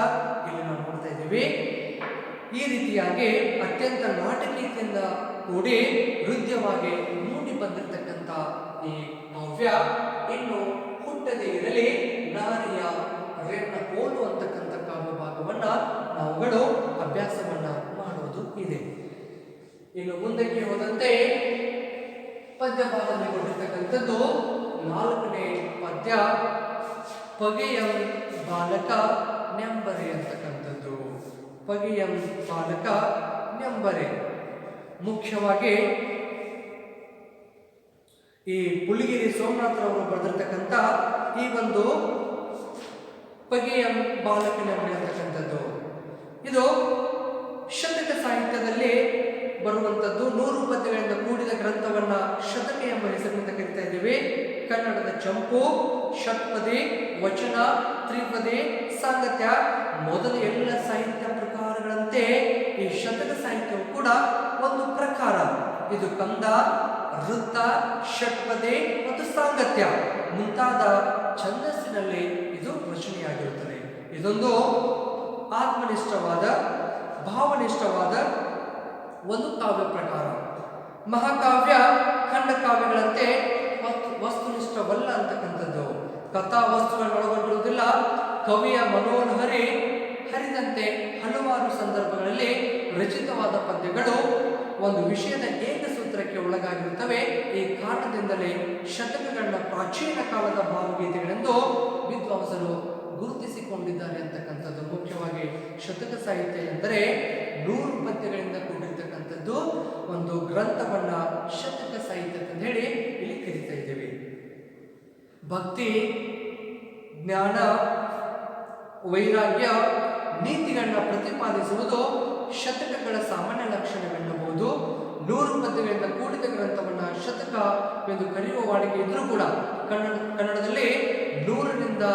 ಇಲ್ಲಿ ನಾವು ನೋಡ್ತಾ ಇದ್ದೀವಿ. ಈ ರೀತಿಯಾಗಿ ಅತ್ಯಂತ ನಾಟಕೀಯತೆಯಿಂದ ಕೂಡಿ ಹೃದಯವಾಗಿ ಮೂಡಿ ಬಂದಿರತಕ್ಕಂಥ ಈ ಕಾವ್ಯ ಇನ್ನು ಹುಟ್ಟದೇ ಇರಲಿ ನಾರಿಯ ರೇಖ ಹೋಲು ಅಂತಕ್ಕಂಥ ಕಾವ್ಯ ಭಾಗವನ್ನ ನಾವುಗಳು ಅಭ್ಯಾಸವನ್ನ ಮಾಡುವುದು ಇದೆ. ಇನ್ನು ಮುಂದಕ್ಕೆ ಹೋದಂತೆ ಪದ್ಯ ಭಾಗದಲ್ಲಿ ಕೊಟ್ಟಿರ್ತಕ್ಕಂಥದ್ದು 4ನೇ ಪದ್ಯ ಪಗೆಯಂ ಬಾಲಕ ನೆಂಬರೆ ಅಂತಕ್ಕಂಥದ್ದು. ಪಗೆಯಂ ಬಾಲಕ ನೆಂಬರೆ ಮುಖ್ಯವಾಗಿ ಈ ಪುಲಿಗಿರಿ ಸೋಮನಾಥರವರು ಬರೆದಿರ್ತಕ್ಕಂಥ ಈ ಒಂದು ಪಗೆಯಂ ಬಾಲಕ ನೆಂಬರೆ ಅಂತಕ್ಕಂಥದ್ದು ಇದು ಶತಕ ಸಾಹಿತ್ಯದಲ್ಲಿ ಬರುವಂಥದ್ದು. 100 ಪದ್ಯಗಳಿಂದ ಕೂಡಿದ ಗ್ರಂಥವನ್ನ ಶತಕ ಎಂಬ ಹೆಸರಿನಿಂದ ಕರೀತಾ ಇದ್ದೀವಿ. ಕನ್ನಡದ ಚಂಪು, ಷಟ್ಪದಿ, ವಚನ, ತ್ರಿಪದಿ, ಸಾಂಗತ್ಯ ಮೊದಲ ಎಲ್ಲ ಸಾಹಿತ್ಯ ಪ್ರಕಾರಗಳಂತೆ ಈ ಶತಕ ಸಾಹಿತ್ಯವು ಕೂಡ ಒಂದು ಪ್ರಕಾರ. ಇದು ಕಂದ, ವೃತ್ತ, ಷಟ್ಪದಿ ಮತ್ತು ಸಾಂಗತ್ಯ ಮುಂತಾದ ಛಂದಸ್ಸಿನಲ್ಲಿ ಇದು ರಚನೆಯಾಗಿರುತ್ತದೆ. ಇದೊಂದು ಆತ್ಮನಿಷ್ಠವಾದ ಭಾವನಿಷ್ಠವಾದ ಒಂದು ಕಾವ್ಯ ಪ್ರಕಾರ. ಮಹಾಕಾವ್ಯ ಖಂಡ ಕಾವ್ಯಗಳಂತೆ ವಸ್ತುನಿಷ್ಠವಲ್ಲ ಅಂತಕ್ಕಂಥದ್ದು. ಕಥಾ ವಸ್ತುಗಳನ್ನು ಒಳಗೊಂಡಿರುವುದಿಲ್ಲ. ಕವಿಯ ಮನೋಲಹರಿ ಹರಿದಂತೆ ಹಲವಾರು ಸಂದರ್ಭಗಳಲ್ಲಿ ರಚಿತವಾದ ಪದ್ಯಗಳು ಒಂದು ವಿಷಯದ ಏಕಸೂತ್ರಕ್ಕೆ ಒಳಗಾಗಿರುತ್ತವೆ. ಈ ಕಾರಣದಿಂದಲೇ ಶತಕಗಳನ್ನ ಪ್ರಾಚೀನ ಕಾಲದ ಭಾವಗೀತೆಗಳೆಂದು ವಿದ್ವಾಂಸರು ಗುರುತಿಸಿಕೊಂಡಿದ್ದಾರೆ ಅಂತಕ್ಕಂಥದ್ದು. ಮುಖ್ಯವಾಗಿ ಶತಕ ಸಾಹಿತ್ಯ ಎಂದರೆ 100 ಪದ್ಯಗಳಿಂದ ಕೂಡಿರ್ತಕ್ಕಂಥದ್ದು ಒಂದು ಗ್ರಂಥವನ್ನ ಶತಕ ಸಾಹಿತ್ಯ ಅಂತ ಹೇಳಿ ಇಲ್ಲಿ ಕರೀತಾ ಇದ್ದೇವೆ. ಭಕ್ತಿ, ಜ್ಞಾನ, ವೈರಾಗ್ಯ, ನೀತಿಗಳನ್ನ ಪ್ರತಿಪಾದಿಸುವುದು ಶತಕಗಳ ಸಾಮಾನ್ಯ ಲಕ್ಷಣವೆನ್ನಬಹುದು. 100 ಪದ್ಯಗಳಿಂದ ಕೂಡಿದ ಗ್ರಂಥವನ್ನ ಶತಕ ಎಂದು ಕರೆಯುವ ವಾಡಿಕೆ ಇದ್ರೂ ಕೂಡ ಕನ್ನಡದಲ್ಲಿ 100ರಿಂದ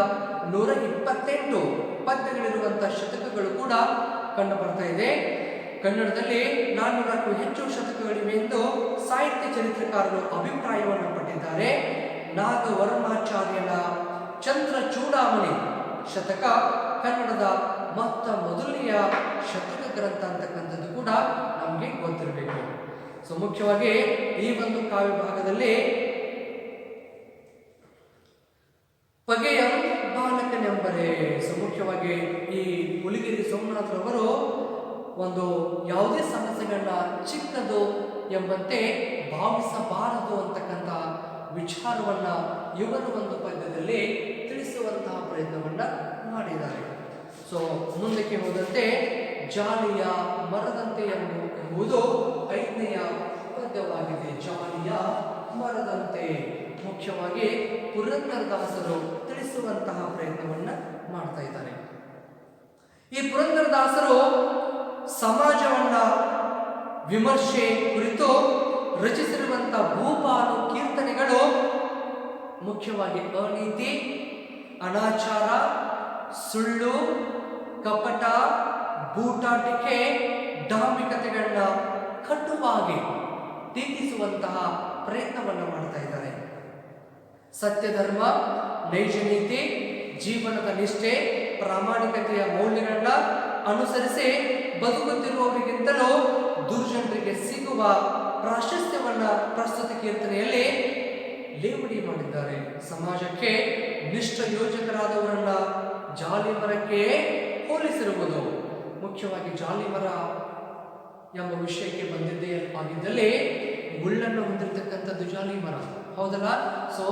128 ಪದ್ಯಗಳಿರುವಂತಹ ಶತಕಗಳು ಕೂಡ ಕಂಡು ಬರ್ತಾ ಇದೆ. ಕನ್ನಡದಲ್ಲಿ 400ಕ್ಕೂ ಹೆಚ್ಚು ಶತಕಗಳಿವೆ ಎಂದು ಸಾಹಿತ್ಯ ಚರಿತ್ರಕಾರರು ಅಭಿಪ್ರಾಯವನ್ನು ಪಟ್ಟಿದ್ದಾರೆ. ನಾಗವರ್ಮಾಚಾರ್ಯನ ಚಂದ್ರಚೂಡಾಮಣಿ ಶತಕ ಕನ್ನಡದ ಮೊದಲನೆಯ ಶತಕ ಗ್ರಂಥ ಅಂತಕ್ಕಂಥದ್ದು ಕೂಡ ನಮಗೆ ಗೊತ್ತಿರಬೇಕು. ಸೊ ಮುಖ್ಯವಾಗಿ ಈ ಒಂದು ಕಾವ್ಯ ಭಾಗದಲ್ಲಿ ಪಗೆಯ ಬಾಲಕನೆಂಬರೆ ಮುಖ್ಯವಾಗಿ ಈ ಪುಲಿಗಿರಿ ಸೋಮನಾಥರವರು ಒಂದು ಯಾವುದೇ ಸಮಸ್ಯೆಗಳನ್ನ ಚಿಕ್ಕದು ಎಂಬಂತೆ ಭಾವಿಸಬಾರದು ಅಂತಕ್ಕಂಥ ವಿಚಾರವನ್ನ ಇವರು ಒಂದು ಪದ್ಯದಲ್ಲಿ ತಿಳಿಸುವಂತಹ ಪ್ರಯತ್ನವನ್ನ ಮಾಡಿದ್ದಾರೆ. ಸೊ ಮುಂದಕ್ಕೆ ಹೋದಂತೆ ಜಾಲಿಯ ಮರದಂತೆ ಎಂಬುದು 5ನೆಯ ಪದ್ಯವಾಗಿದೆ. ಜಾಲಿಯ ಮರದಂತೆ ಮುಖ್ಯವಾಗಿ ಪುರಂದರದಾಸರು ತಿಳಿಸುವಂತಹ ಪ್ರಯತ್ನವನ್ನ ಮಾಡ್ತಾ ಇದ್ದಾರೆ. ಈ ಪುರಂದರದಾಸರು ಸಮಾಜವನ್ನ ವಿಮರ್ಶೆ ಕುರಿತು ರಚಿಸಿರುವಂತಹ ಭೂಪಾಲು ಕೀರ್ತನೆಗಳು ಮುಖ್ಯವಾಗಿ ಅನೀತಿ, ಅನಾಚಾರ, ಸುಳ್ಳು, ಕಪಟ, ಬೂಟಾಟಿಕೆ, ಡಾಂಬಿಕತೆಗಳನ್ನ ಕಟುವಾಗಿ ಟೀಕಿಸುವಂತಹ ಪ್ರಯತ್ನವನ್ನು ಮಾಡ್ತಾ ಇದ್ದಾರೆ. ಸತ್ಯಧರ್ಮ, ನೈಜ ನೀತಿ, ಜೀವನದ ನಿಷ್ಠೆ, ಪ್ರಾಮಾಣಿಕತೆಯ ಮೌಲ್ಯಗಳನ್ನ ಅನುಸರಿಸಿ ಬದುಕುತ್ತಿರುವವರಿಗಿಂತಲೂ ದುರ್ಜನರಿಗೆ ಸಿಗುವ ಪ್ರಾಶಸ್ತ್ಯವನ್ನ ಪ್ರಸ್ತುತ ಕೀರ್ತನೆಯಲ್ಲಿ ಲೇವಡಿ ಮಾಡಿದ್ದಾರೆ. ಸಮಾಜಕ್ಕೆ ನಿಷ್ಠ ಯೋಜಕರಾದವರನ್ನ ಜಾಲಿಮರಕ್ಕೆ ಹೋಲಿಸಿರುವುದು. ಮುಖ್ಯವಾಗಿ ಜಾಲಿಮರ ಎಂಬ ವಿಷಯಕ್ಕೆ ಬಂದಿದ್ದೇ ಆಗಿದ್ದಲ್ಲಿ ಮುಳ್ಳನ್ನು ಹೊಂದಿರತಕ್ಕಂಥದ್ದು ಜಾಲಿಮರ, ಹೌದಲ್ಲ? ಸೊ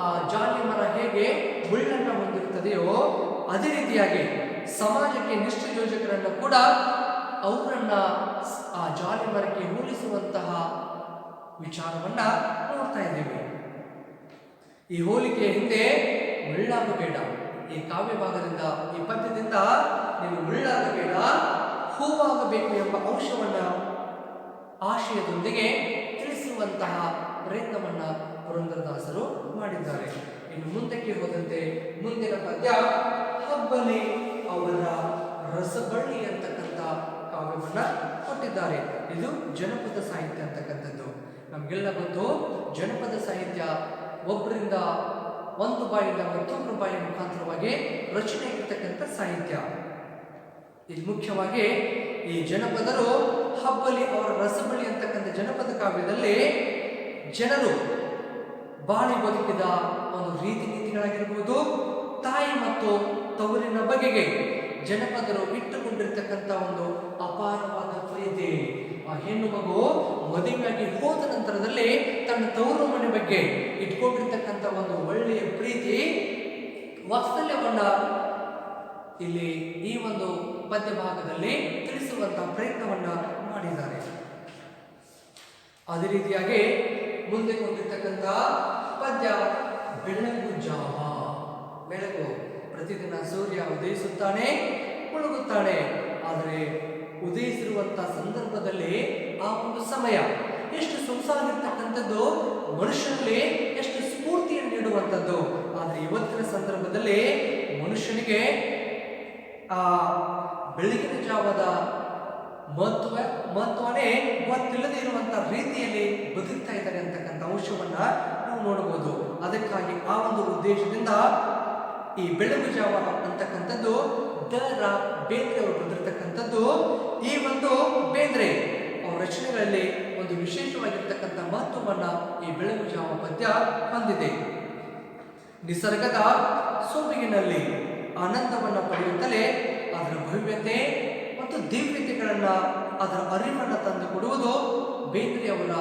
ಆ ಜಾಲಿಮರ ಹೇಗೆ ಮುಳ್ಳನ್ನು ಹೊಂದಿರುತ್ತದೆಯೋ ಅದೇ ರೀತಿಯಾಗಿ ಸಮಾಜಕ್ಕೆ ನಿಷ್ಠ ಯೋಜಕರನ್ನು ಕೂಡ ಅವರನ್ನ ಆ ಜಾಲಿ ಮರಕ್ಕೆ ಹೋಲಿಸುವಂತಹ ವಿಚಾರವನ್ನ ನೋಡ್ತಾ ಇದ್ದೀವಿ. ಈ ಹೋಲಿಕೆಯ ಹಿಂದೆ ಮುಳ್ಳಾಗಬೇಡ, ಈ ಕಾವ್ಯ ಭಾಗದಿಂದ, ಈ ಪದ್ಯದಿಂದ ನೀವು ಮುಳ್ಳಾಗಬೇಡ, ಹೂವಾಗಬೇಕು ಎಂಬ ಅಂಶವನ್ನ ಆಶಯದೊಂದಿಗೆ ತಿಳಿಸುವಂತಹ ಪ್ರಯತ್ನವನ್ನ ಪುರಂದರದಾಸರು ಮಾಡಿದ್ದಾರೆ. ಇನ್ನು ಮುಂದಕ್ಕೆ ಹೋದಂತೆ ಮುಂದಿನ ಪದ್ಯ ಹಬ್ಬಲಿ ಅವರ ರಸಬಳ್ಳಿ ಅಂತಕ್ಕಂಥ ಕಾವ್ಯವನ್ನ ಕೊಟ್ಟಿದ್ದಾರೆ. ಇದು ಜನಪದ ಸಾಹಿತ್ಯ ಅಂತಕ್ಕಂಥದ್ದು. ನಮಗೆಲ್ಲ ಗೊತ್ತು, ಜನಪದ ಸಾಹಿತ್ಯ ಒಬ್ಬರಿಂದ ಒಂದು ಬಾಯಿಂದ ಮತ್ತೊಬ್ಬರ ಬಾಯಿಯ ಮುಖಾಂತರವಾಗಿ ರಚನೆ ಆಗಿರ್ತಕ್ಕಂಥ ಸಾಹಿತ್ಯ. ಇದು ಮುಖ್ಯವಾಗಿ ಈ ಜನಪದರು ಹಬ್ಬಲಿ ಅವರ ರಸಬಳ್ಳಿ ಅಂತಕ್ಕಂಥ ಜನಪದ ಕಾವ್ಯದಲ್ಲಿ ಜನರು ಬಾಳಿ ಬದುಕಿದ ಒಂದು ರೀತಿ ನೀತಿಗಳಾಗಿರ್ಬೋದು, ತಾಯಿ ಮತ್ತು ತವರಿನ ಬಗೆಗೆ ಜನಪದರು ಇಟ್ಟುಕೊಂಡಿರ್ತಕ್ಕಂಥ ಒಂದು ಅಪಾರವಾದ ಪ್ರೀತಿ. ಆ ಹೆಣ್ಣು ಮಗು ಮದುವೆಯಾಗಿ ಹೋದ ನಂತರದಲ್ಲಿ ತನ್ನ ತವರು ಮನೆ ಬಗ್ಗೆ ಇಟ್ಕೊಂಡಿರ್ತಕ್ಕಂಥ ಒಂದು ಒಳ್ಳೆಯ ಪ್ರೀತಿ, ವಾತ್ಸಲ್ಯವನ್ನ ಇಲ್ಲಿ ಈ ಒಂದು ಪದ್ಯ ಭಾಗದಲ್ಲಿ ತಿಳಿಸುವಂತಹ ಪ್ರಯತ್ನವನ್ನ ಮಾಡಿದ್ದಾರೆ. ಅದೇ ರೀತಿಯಾಗಿ ಮುಂದೆ ಹೋಗಿರ್ತಕ್ಕಂಥ ಪದ್ಯ ಬೆಳಗು ಜಾವ. ಬೆಳಗು, ಪ್ರತಿದಿನ ಸೂರ್ಯ ಉದಯಿಸುತ್ತಾನೆ, ಮುಳುಗುತ್ತಾನೆ. ಆದರೆ ಉದಯಿಸಿರುವಂತಹ ಸಂದರ್ಭದಲ್ಲಿ ಆ ಒಂದು ಸಮಯ ಎಷ್ಟು ಸೊಗಸಾಗಿರ್ತಕ್ಕಂಥದ್ದು, ಮನುಷ್ಯನಲ್ಲಿ ಎಷ್ಟು ಸ್ಫೂರ್ತಿಯನ್ನು ನೀಡುವಂಥದ್ದು. ಆದರೆ ಇವತ್ತಿನ ಸಂದರ್ಭದಲ್ಲಿ ಮನುಷ್ಯನಿಗೆ ಆ ಬೆಳಗಿನ ಜಾವದ ಮಹತ್ವನೇ ಗೊತ್ತಿಲ್ಲದೆ ಇರುವಂತಹ ರೀತಿಯಲ್ಲಿ ಬದುಕ್ತಾ ಇದ್ದಾರೆ ಅಂತಕ್ಕಂಥ ಅಂಶವನ್ನ ನಾವು ನೋಡಬಹುದು. ಅದಕ್ಕಾಗಿ ಆ ಒಂದು ಉದ್ದೇಶದಿಂದ ಈ ಬೆಳಗು ಜಾವ ಅಂತಕ್ಕಂಥದ್ದು ದ.ರಾ. ಬೇಂದ್ರೆ ಅವರು ಬರೆದಿರ್ತಕ್ಕಂಥದ್ದು. ಈ ಒಂದು ಬೇಂದ್ರೆ ಅವರ ರಚನೆಗಳಲ್ಲಿ ಒಂದು ವಿಶೇಷವಾಗಿರ್ತಕ್ಕಂಥ ಮಹತ್ವವನ್ನ ಈ ಬೆಳಗು ಜಾವ ಪದ್ಯ ಹೊಂದಿದೆ. ನಿಸರ್ಗದ ಸೊಬಗಿನಲ್ಲಿ ಆನಂದವನ್ನ ಪಡೆಯುತ್ತಲೇ ಅದರ ಭವ್ಯತೆ ಮತ್ತು ದಿವ್ಯತೆಗಳನ್ನ, ಅದರ ಅರಿವನ್ನ ತಂದು ಕೊಡುವುದು ಬೇಂದ್ರೆ ಅವರ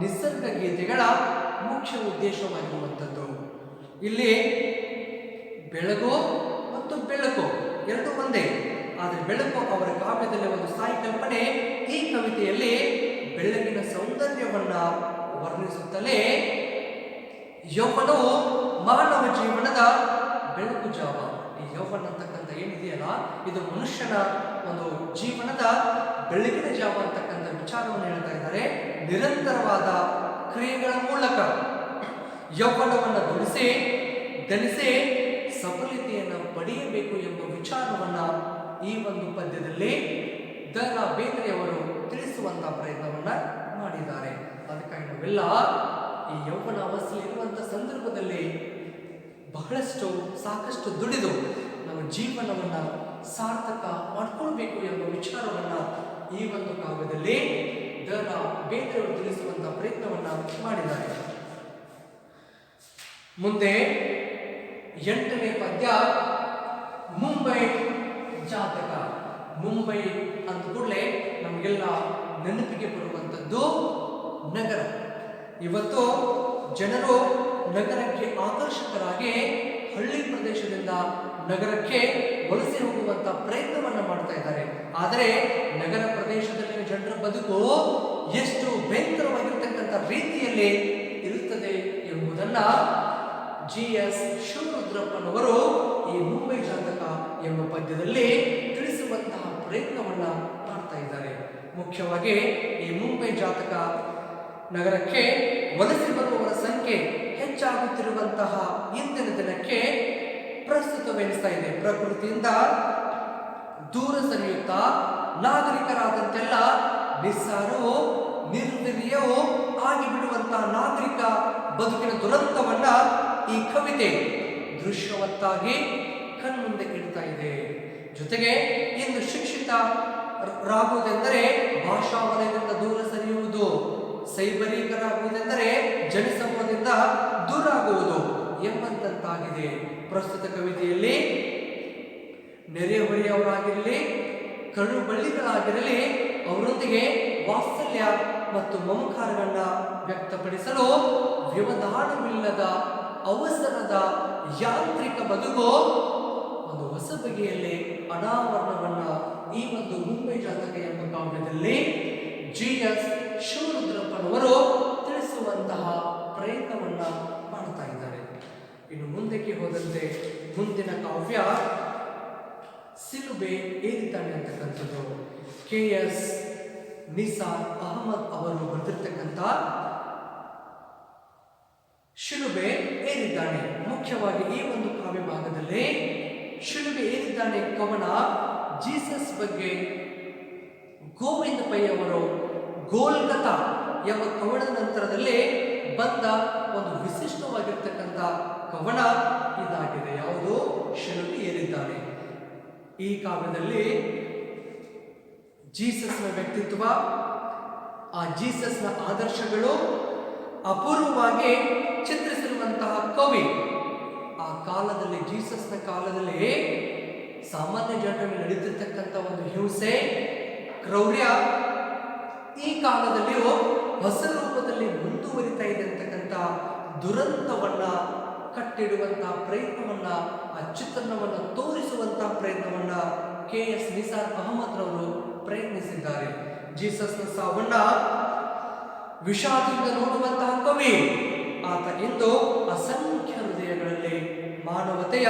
ನಿಸರ್ಗ ಗೀತೆಗಳ ಮುಖ್ಯ ಉದ್ದೇಶವಾಗಿರುವಂಥದ್ದು. ಇಲ್ಲಿ ಬೆಳಗು ಮತ್ತು ಬೆಳಕು ಎರಡು ಒಂದೇ. ಆದರೆ ಬೆಳಕು ಅವರ ಕಾವ್ಯದಲ್ಲಿ ಒಂದು ಸ್ಥಾಯಿ ಕಲ್ಪನೆ. ಈ ಕವಿತೆಯಲ್ಲಿ ಬೆಳಗಿನ ಸೌಂದರ್ಯವನ್ನ ವರ್ಣಿಸುತ್ತಲೇ ಯೌವನವು ಮಾನವ ಜೀವನದ ಬೆಳಕು ಜಾವ. ಈ ಯೌವನ ಅಂತಕ್ಕಂಥ ಏನಿದೆಯಲ್ಲ, ಇದು ಮನುಷ್ಯನ ಒಂದು ಜೀವನದ ಬೆಳಗಿನ ಜಾವ ಅಂತಕ್ಕಂಥ ವಿಚಾರವನ್ನು ಹೇಳ್ತಾ ಇದ್ದಾರೆ. ನಿರಂತರವಾದ ಕ್ರಿಯೆಗಳ ಮೂಲಕ ಯೌವನವನ್ನು ಗಳಿಸಿ ಸಫಲತೆಯನ್ನು ಪಡೆಯಬೇಕು ಎಂಬ ವಿಚಾರವನ್ನ ಈ ಒಂದು ಪದ್ಯದಲ್ಲಿ ದ.ರಾ. ಬೇಂದ್ರೆ ಅವರು ತಿಳಿಸುವಂತಹ ಪ್ರಯತ್ನವನ್ನ ಮಾಡಿದ್ದಾರೆ. ಅದಕ್ಕಾಗಿ ನಾವೆಲ್ಲ ಈ ಯೌವನ ಅವಸ್ಥೆಯಲ್ಲಿ ಇರುವಂತಹ ಸಂದರ್ಭದಲ್ಲಿ ಸಾಕಷ್ಟು ದುಡಿದು ನಾವು ಜೀವನವನ್ನ ಸಾರ್ಥಕ ಮಾಡಿಕೊಳ್ಬೇಕು ಎಂಬ ವಿಚಾರವನ್ನ ಈ ಒಂದು ಕಾವ್ಯದಲ್ಲಿ ದ.ರಾ. ಬೇಂದ್ರೆ ಅವರು ತಿಳಿಸುವಂತಹ ಪ್ರಯತ್ನವನ್ನ ಮಾಡಿದ್ದಾರೆ. ಮುಂದೆ 8ನೇ ಪದ್ಯ ಮುಂಬೈ ಜಾತಕ. ಮುಂಬೈ ಅಂತ ಕೂಡಲೇ ನಮಗೆಲ್ಲ ನೆನಪಿಗೆ ಬರುವಂಥದ್ದು ನಗರ. ಇವತ್ತು ಜನರು ನಗರಕ್ಕೆ ಆಕರ್ಷಕರಾಗಿ ಹಳ್ಳಿ ಪ್ರದೇಶದಿಂದ ನಗರಕ್ಕೆ ವಲಸೆ ಹೋಗುವಂತ ಪ್ರಯತ್ನವನ್ನ ಮಾಡ್ತಾ ಇದ್ದಾರೆ. ಆದರೆ ನಗರ ಪ್ರದೇಶದಲ್ಲಿನ ಜನರ ಬದುಕು ಎಷ್ಟು ಭಯಂಕರವಾಗಿರ್ತಕ್ಕಂಥ ರೀತಿಯಲ್ಲಿ ಇರುತ್ತದೆ ಎಂಬುದನ್ನ ಜಿ.ಎಸ್. ಶಿವರುದ್ರಪ್ಪನವರು ಈ ಮುಂಬೈ ಜಾತಕ ಎಂಬ ಪದ್ಯದಲ್ಲಿ ತಿಳಿಸುವಂತಹ ಪ್ರಯತ್ನವನ್ನ ಮಾಡ್ತಾ ಇದ್ದಾರೆ. ಮುಖ್ಯವಾಗಿ ಈ ಮುಂಬೈ ಜಾತಕ ನಗರಕ್ಕೆ ವಲಸೆ ಬರುವವರ ಸಂಖ್ಯೆ ಹೆಚ್ಚಾಗುತ್ತಿರುವಂತಹ ಇಂದಿನ ದಿನಕ್ಕೆ ಪ್ರಸ್ತುತವೆನಿಸ್ತಾ ಇದೆ. ಪ್ರಕೃತಿಯಿಂದ ದೂರ ಸರಿಯುತ್ತಾ ನಾಗರಿಕರಾದಂತೆಲ್ಲ ನಿಸ್ಸಾರವೂ ನಿರ್ವೀರ್ಯವೂ ಆಗಿಬಿಡುವಂತಹ ನಾಗರಿಕ ಬದುಕಿನ ದುರಂತವನ್ನ ಈ ಕವಿತೆ ದೃಶ್ಯವತ್ತಾಗಿ ಕಣ್ಮುಂದೆ ಇಡ್ತಾ ಇದೆ. ಜೊತೆಗೆ ಇಂದು ಶಿಕ್ಷಿತರಾಗುವುದೆಂದರೆ ಭಾಷಾ ವಲಯದಿಂದ ದೂರ ಸರಿಯುವುದು, ಸೈಬರೀಕರಾಗುವುದೆಂದರೆ ಜನಸಮೂಹದಿಂದ ದೂರ ಆಗುವುದು ಎಂಬಂತಾಗಿದೆ. ಪ್ರಸ್ತುತ ಕವಿತೆಯಲ್ಲಿ ನೆರೆಹೊರೆಯವರಾಗಿರಲಿ, ಕಡು ಬಳ್ಳಿಗಳಾಗಿರಲಿ, ಅವರೊಂದಿಗೆ ವಾತ್ಸಲ್ಯ ಮತ್ತು ಮಮಕಾರಗಳನ್ನ ವ್ಯಕ್ತಪಡಿಸಲು ವ್ಯವಧಾನವಿಲ್ಲದ ಅವಸರದ ಯಾಂತ್ರಿಕ ಬದುಕು ಒಂದು ಹೊಸ ಬಗೆಯಲ್ಲಿ ಅನಾವರಣವನ್ನ ಈ ಒಂದು ಮುಂಬೈ ಜಾತಕ ಎಂಬ ಕಾವ್ಯದಲ್ಲಿ ಜಿ.ಎಸ್. ಶಿವರುದ್ರಪ್ಪನವರು ತಿಳಿಸುವಂತಹ ಪ್ರಯತ್ನವನ್ನ ಮಾಡ್ತಾ ಇದ್ದಾರೆ. ಇನ್ನು ಮುಂದಕ್ಕೆ ಹೋದಂತೆ ಮುಂದಿನ ಕಾವ್ಯ ಸಿಲುಬೆ ಏರಿದ್ದಾನೆ ಅಂತಕ್ಕಂಥದ್ದು ಕೆ.ಎಸ್. ನಿಸಾರ್ ಅಹಮದ್ ಅವರು ಬರೆದಿರ್ತಕ್ಕಂಥ ಶಿಲುಬೆ ಏರಿದ್ದಾನೆ. ಮುಖ್ಯವಾಗಿ ಈ ಒಂದು ಕಾವ್ಯ ಭಾಗದಲ್ಲಿ ಶಿಲುಬೆ ಏರಿದ್ದಾನೆ ಕವನ ಜೀಸಸ್ ಬಗ್ಗೆ ಗೋವಿಂದ ಪೈ ಅವರು ಗೋಲ್ಗತಾ ಎಂಬ ಕವನದ ನಂತರದಲ್ಲಿ ಬಂದ ಒಂದು ವಿಶಿಷ್ಟವಾಗಿರ್ತಕ್ಕಂಥ ಕವನ ಇದಾಗಿದೆ. ಯಾವುದು? ಶಿಲುಬೆ ಏರಿದ್ದಾನೆ. ಈ ಕಾವ್ಯದಲ್ಲಿ ಜೀಸಸ್ನ ವ್ಯಕ್ತಿತ್ವ, ಆ ಜೀಸಸ್ನ ಆದರ್ಶಗಳು ಅಪೂರ್ವವಾಗಿ ಚಿತ್ರಿಸಿರುವಂತಹ ಕವಿ. ಆ ಕಾಲದಲ್ಲಿ ಜೀಸಸ್ನ ಕಾಲದಲ್ಲಿ ಸಾಮಾನ್ಯ ಜನರ ಮೇಲೆ ನಡೀತಿರ್ತಕ್ಕಂಥ ಒಂದು ಹಿಂಸೆ, ಕ್ರೌರ್ಯ ಈ ಕಾಲದಲ್ಲಿಯೂ ಹೊಸ ರೂಪದಲ್ಲಿ ಮುಂದುವರಿತಾ ಇದೆ ಅಂತಕ್ಕಂಥ ದುರಂತವನ್ನ ಕಟ್ಟಿಡುವಂತಹ ಪ್ರಯತ್ನವನ್ನ, ಆ ಚಿತ್ರಣವನ್ನು ತೋರಿಸುವಂತಹ ಪ್ರಯತ್ನವನ್ನ ಕೆ.ಎಸ್. ನಿಸಾರ್ ಅಹಮದ್ ರವರು ಪ್ರಯತ್ನಿಸಿದ್ದಾರೆ. ಜೀಸಸ್ನ ಸಾವನ್ನ ವಿಷಾದದಿಂದ ನೋಡುವಂತಹ ಕವಿ ಆತ ಇಂದು ಅಸಂಖ್ಯ ಹೃದಯಗಳಲ್ಲಿ ಮಾನವತೆಯ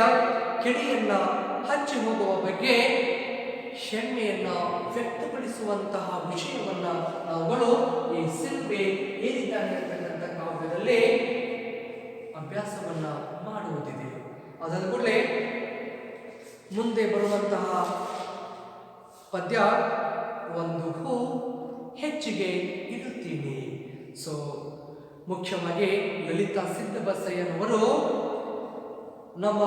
ಕಿಡಿಯನ್ನ ಹಚ್ಚಿ ಹೋಗುವ ಬಗ್ಗೆ ಹೆಮ್ಮೆಯನ್ನ ವ್ಯಕ್ತಪಡಿಸುವಂತಹ ವಿಷಯವನ್ನ ನಾವುಗಳು ಈ ಸಿಲುಬೆ ಏರಿದ್ದಾನೆ ಅಂತಕ್ಕಂಥ ಕಾವ್ಯದಲ್ಲಿ ಅಭ್ಯಾಸವನ್ನ ಮಾಡುವುದಿದೆ. ಅದರ ಕೂಡಲೇ ಮುಂದೆ ಬರುವಂತಹ ಪದ್ಯ ಒಂದು ಹೂ ಹೆಚ್ಚಿಗೆ ಇಡುತ್ತೀನಿ. ಸೊ ಮುಖ್ಯವಾಗಿ ಲಲಿತಾ ಸಿದ್ದಬಸಯ್ಯನವರು ನಮ್ಮ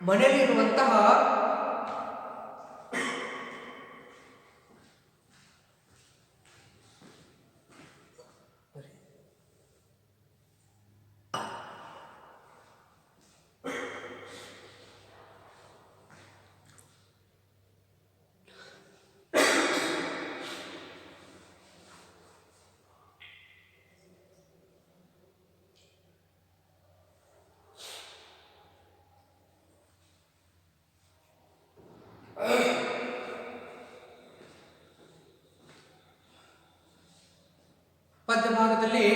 ಮನೆಯಲ್ಲಿರುವಂತಹ ಪದ್ಯ ಭಾಗದಲ್ಲಿ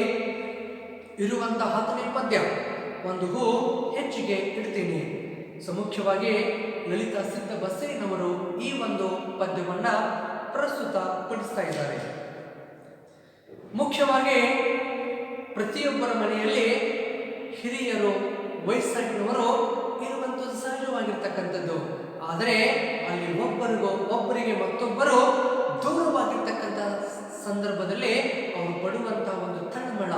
ಇರುವಂತಹ 10ನೇ ಪದ್ಯ ಒಂದು ಹೂ ಹೆಚ್ಚಿಗೆ ಇಡ್ತೀನಿ. ಸೊ ಮುಖ್ಯವಾಗಿ ಲಲಿತಾ ಸಿದ್ದಬಸಯ್ಯನವರು ಈ ಒಂದು ಪದ್ಯವನ್ನ ಪ್ರಸ್ತುತ ಪಡಿಸ್ತಾ ಇದ್ದಾರೆ. ಮುಖ್ಯವಾಗಿ ಪ್ರತಿಯೊಬ್ಬರ ಮನೆಯಲ್ಲಿ ಹಿರಿಯರು, ವಯಸ್ಸಾಗಿನವರು ಇರುವಂಥದ್ದು ಸಹಜವಾಗಿರ್ತಕ್ಕಂಥದ್ದು. ಆದರೆ ಅಲ್ಲಿ ಒಬ್ಬರಿಗೆ ಮತ್ತೊಬ್ಬರು ದೂರವಾಗಿರ್ತಕ್ಕಂಥ ಸಂದರ್ಭದಲ್ಲಿ ಅವರು ಪಡುವಂತಹ ಒಂದು ತಳಮಳ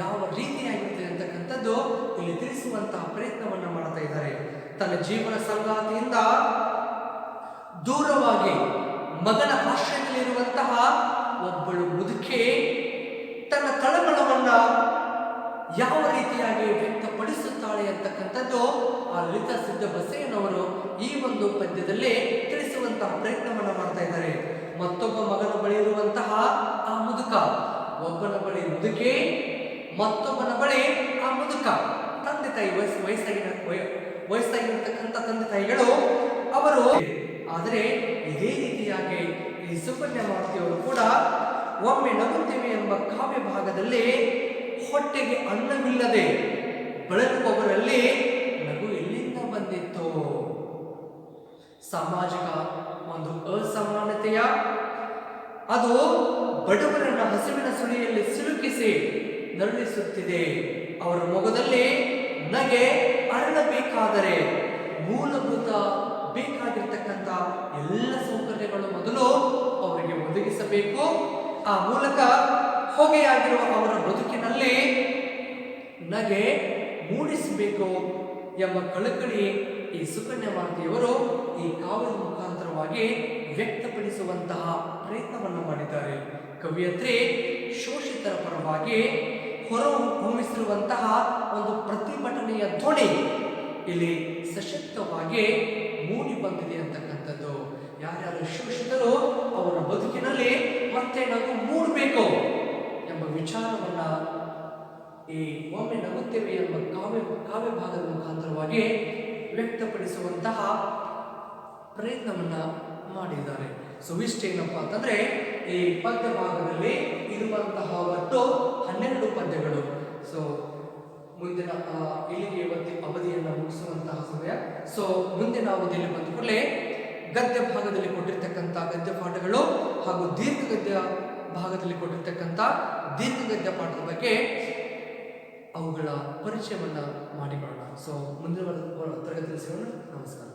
ಯಾವ ರೀತಿಯಾಗಿರ್ತದೆ ಅಂತಕ್ಕಂಥದ್ದು ಇಲ್ಲಿ ತಿಳಿಸುವಂತಹ ಪ್ರಯತ್ನವನ್ನ ಮಾಡ್ತಾ ಇದ್ದಾರೆ. ತನ್ನ ಜೀವನ ಸಂಗಾತಿಯಿಂದ ದೂರವಾಗಿ ಮಗನ ಆಶ್ರಯದಲ್ಲಿರುವಂತಹ ಒಬ್ಬಳು ಮುದುಕಿ ತನ್ನ ತಳಮಳವನ್ನ ಯಾವ ರೀತಿಯಾಗಿ ವ್ಯಕ್ತಪಡಿಸುತ್ತಾಳೆ ಅಂತಕ್ಕಂಥದ್ದು ಆ ಲಲಿತಾ ಸಿದ್ದಬಸಯ್ಯನವರು ಈ ಒಂದು ಪದ್ಯದಲ್ಲಿ ತಿಳಿಸುವಂತಹ ಪ್ರಯತ್ನವನ್ನ ಮಾಡ್ತಾ ಇದ್ದಾರೆ. ಮತ್ತೊಬ್ಬ ಮಗನ ಬಳಿ ಇರುವಂತಹ ಆ ಮುದುಕ, ಒಬ್ಬನ ಬಳಿ ಮುದುಕಿ, ಮತ್ತೊಬ್ಬನ ಬಳಿ ಆ ಮುದುಕ, ತಂದೆ ತಾಯಿ ವಯಸ್ಸಾಗಿರ್ತಕ್ಕಂಥ ತಂದೆ ತಾಯಿಗಳು ಅವರು. ಆದರೆ ಇದೇ ರೀತಿಯಾಗಿ ಈ ಸುಕನ್ಯಾ ಮಾರುತಿಯವರು ಕೂಡ ಒಮ್ಮೆ ನಗುತ್ತೇವೆ ಎಂಬ ಕಾವ್ಯ ಭಾಗದಲ್ಲಿ ಹೊಟ್ಟೆಗೆ ಅನ್ನವಿಲ್ಲದೆ ಬಳಲುವವರಲ್ಲಿ ನಗು ಎಲ್ಲಿಂದ ಬಂದಿತ್ತು? ಸಾಮಾಜಿಕ ಒಂದು ಅಸಮಾನತೆಯ ಅದು ಬಡವರನ್ನ ಹಸಿವಿನ ಸುಳಿಯಲ್ಲಿ ಸಿಲುಕಿಸಿ ನರಳಿಸುತ್ತಿದೆ. ಅವರ ಮೊಗದಲ್ಲಿ ನಗೆ ಅರಳಬೇಕಾದರೆ ಮೂಲಭೂತ ಬೇಕಾಗಿರ್ತಕ್ಕಂಥ ಎಲ್ಲ ಸೌಕರ್ಯಗಳು ಮೊದಲು ಅವರಿಗೆ ಒದಗಿಸಬೇಕು. ಆ ಮೂಲಕ ಹೊಗೆಯಾಗಿರುವ ಅವರ ಬದುಕಿನಲ್ಲಿ ನಗೆ ಮೂಡಿಸಬೇಕು ಎಂಬ ಕಳಕಳಿ ಈ ಸುಕನ್ಯಾ ಮಾರುತಿಯವರು ಈ ಕಾವ್ಯದ ಮುಖಾಂತರವಾಗಿ ವ್ಯಕ್ತಪಡಿಸುವಂತಹ ಪ್ರಯತ್ನವನ್ನು ಮಾಡಿದ್ದಾರೆ. ಕವಿಯತ್ರಿ ಶೋಷಿತರ ಪರವಾಗಿ ಹೊರಹೊಮ್ಮಿಸಿರುವಂತಹ ಒಂದು ಪ್ರತಿಭಟನೆಯ ಧ್ವನಿ ಇಲ್ಲಿ ಸಶಕ್ತವಾಗಿ ಮೂಡಿ ಬಂದಿದೆ ಅಂತಕ್ಕಂಥದ್ದು. ಯಾರ್ಯಾರು ಶೋಷಿತರು ಅವರ ಬದುಕಿನಲ್ಲಿ ಮತ್ತೆ ನಗು ಮೂಡಬೇಕು ಎಂಬ ವಿಚಾರವನ್ನ ಈ ಒಮ್ಮೆ ನಗುತ್ತೇವೆ ಎಂಬ ಕಾವ್ಯ ಭಾಗದ ಮುಖಾಂತರವಾಗಿ ವ್ಯಕ್ತಪಡಿಸುವಂತಹ ಪ್ರಯತ್ನವನ್ನ ಮಾಡಿದ್ದಾರೆ. ಸೊ ಇಷ್ಟೇನಪ್ಪ ಅಂತಂದ್ರೆ ಈ ಪದ್ಯ ಭಾಗದಲ್ಲಿ ಇರುವಂತಹ ಒಟ್ಟು 12 ಪದ್ಯಗಳು. ಸೊ ಮುಂದಿನ ಇಲ್ಲಿಗೆ ಇವತ್ತಿನ ಅವಧಿಯನ್ನು ಮುಗಿಸುವಂತಹ ಸಮಯ. ಸೊ ಮುಂದಿನ ಅವಧಿಯಲ್ಲಿ ಬಂದ ಕೂಡಲೇ ಗದ್ಯ ಭಾಗದಲ್ಲಿ ಕೊಟ್ಟಿರ್ತಕ್ಕಂಥ ಗದ್ಯ ಪಾಠಗಳು ಹಾಗೂ ದೀರ್ಘ ಗದ್ಯ ಭಾಗದಲ್ಲಿ ಕೊಟ್ಟಿರ್ತಕ್ಕಂಥ ದೀರ್ಘ ಗದ್ಯ ಪಾಠದ ಬಗ್ಗೆ ಅವುಗಳ ಪರಿಚಯವನ್ನ ಮಾಡಿಕೊಳ್ಳೋಣ. ಸೊ ಮುಂದಿನ ತರಗತಿಯಲ್ಲಿ ಸಿಗೋಣ. ನಮಸ್ಕಾರ.